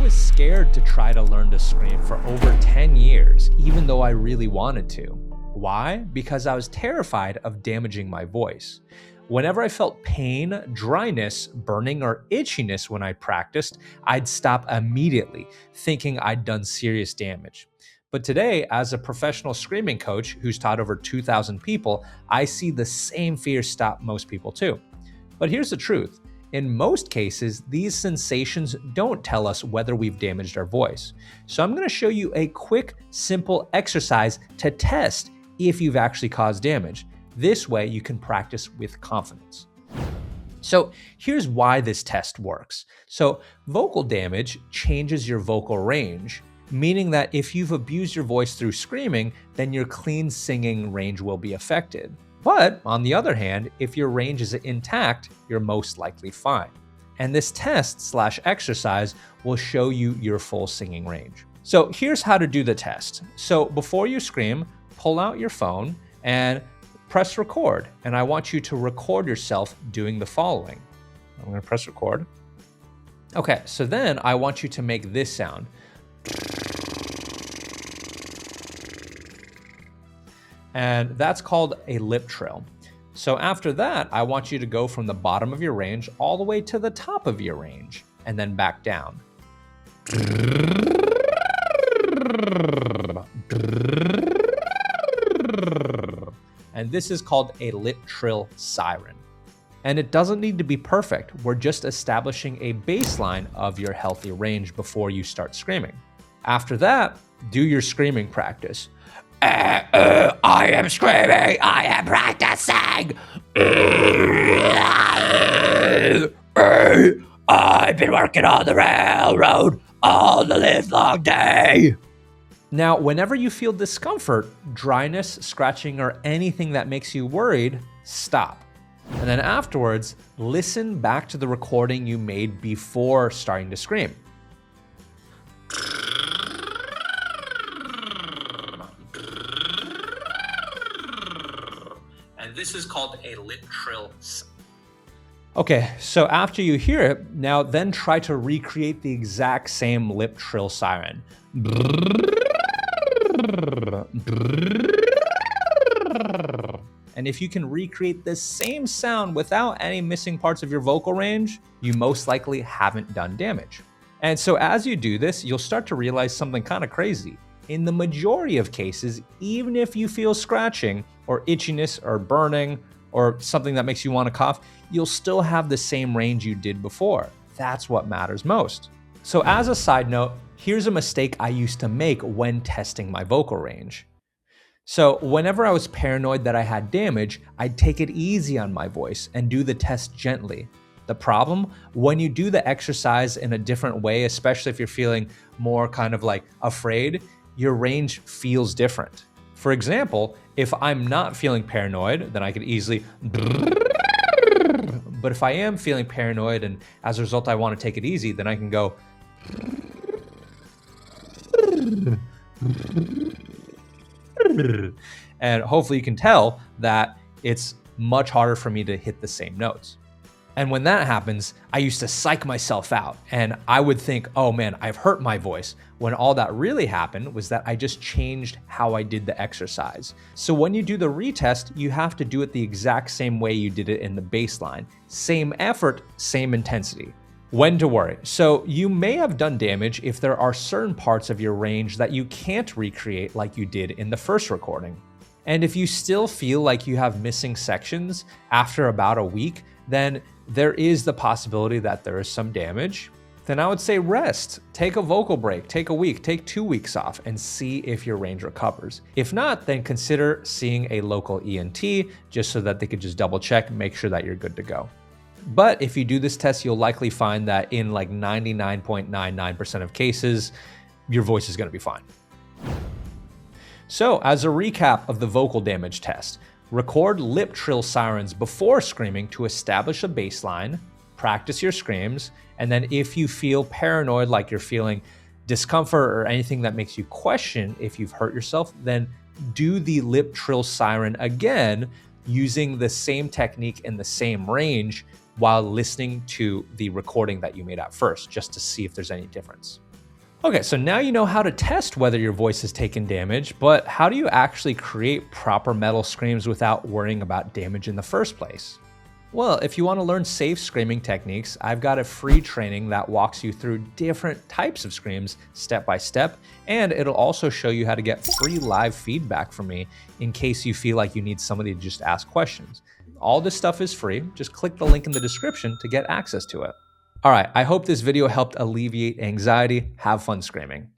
was scared to try to learn to scream for over 10 years, even though I really wanted to. Why? Because I was terrified of damaging my voice. Whenever I felt pain, dryness, burning, or itchiness when I practiced, I'd stop immediately, thinking I'd done serious damage. But today, as a professional screaming coach who's taught over 2,000 people, I see the same fear stop most people too. But here's the truth. In most cases, these sensations don't tell us whether we've damaged our voice. So I'm going to show you a quick, simple exercise to test if you've actually caused damage. This way you can practice with confidence. So here's why this test works. So vocal damage changes your vocal range, meaning that if you've abused your voice through screaming, then your clean singing range will be affected. But on the other hand, if your range is intact, you're most likely fine. And this test/exercise will show you your full singing range. So here's how to do the test. So before you scream, pull out your phone and press record. And I want you to record yourself doing the following. I'm going to press record. Okay, so then I want you to make this sound. And that's called a lip trill. So after that, I want you to go from the bottom of your range all the way to the top of your range and then back down. And this is called a lip trill siren. And it doesn't need to be perfect. We're just establishing a baseline of your healthy range before you start screaming. After that, do your screaming practice. I am screaming, I am practicing. I've been working on the railroad all the livelong day. Now, whenever you feel discomfort, dryness, scratching, or anything that makes you worried, stop. And then afterwards, listen back to the recording you made before starting to scream. And this is called a lip trill. Okay, so after you hear it, now then try to recreate the exact same lip trill siren. And if you can recreate the same sound without any missing parts of your vocal range, you most likely haven't done damage. And so as you do this, you'll start to realize something kind of crazy. In the majority of cases, even if you feel scratching or itchiness or burning or something that makes you want to cough, you'll still have the same range you did before. That's what matters most. So as a side note, here's a mistake I used to make when testing my vocal range. So whenever I was paranoid that I had damage, I'd take it easy on my voice and do the test gently. The problem, when you do the exercise in a different way, especially if you're feeling more kind of like afraid, your range feels different. For example, if I'm not feeling paranoid, then I could easily, but if I am feeling paranoid and as a result I want to take it easy, then I can go, and hopefully you can tell that it's much harder for me to hit the same notes. And when that happens, I used to psych myself out and I would think, oh man, I've hurt my voice. When all that really happened was that I just changed how I did the exercise. So when you do the retest, you have to do it the exact same way you did it in the baseline. Same effort, same intensity. When to worry. So you may have done damage if there are certain parts of your range that you can't recreate like you did in the first recording. And if you still feel like you have missing sections after about a week, then there is the possibility that there is some damage. Then I would say rest, take a vocal break, take a week, take 2 weeks off and see if your range recovers. If not, then consider seeing a local ENT just so that they could just double check and make sure that you're good to go. But if you do this test, you'll likely find that in like 99.99% of cases, your voice is going to be fine. So as a recap of the vocal damage test, record lip trill sirens before screaming to establish a baseline, practice your screams, and then if you feel paranoid, like you're feeling discomfort or anything that makes you question if you've hurt yourself, then do the lip trill siren again using the same technique and the same range while listening to the recording that you made at first, just to see if there's any difference. Okay, so now you know how to test whether your voice has taken damage, but how do you actually create proper metal screams without worrying about damage in the first place? Well, if you want to learn safe screaming techniques, I've got a free training that walks you through different types of screams step by step, and it'll also show you how to get free live feedback from me in case you feel like you need somebody to just ask questions. All this stuff is free. Just click the link in the description to get access to it. All right, I hope this video helped alleviate anxiety. Have fun screaming.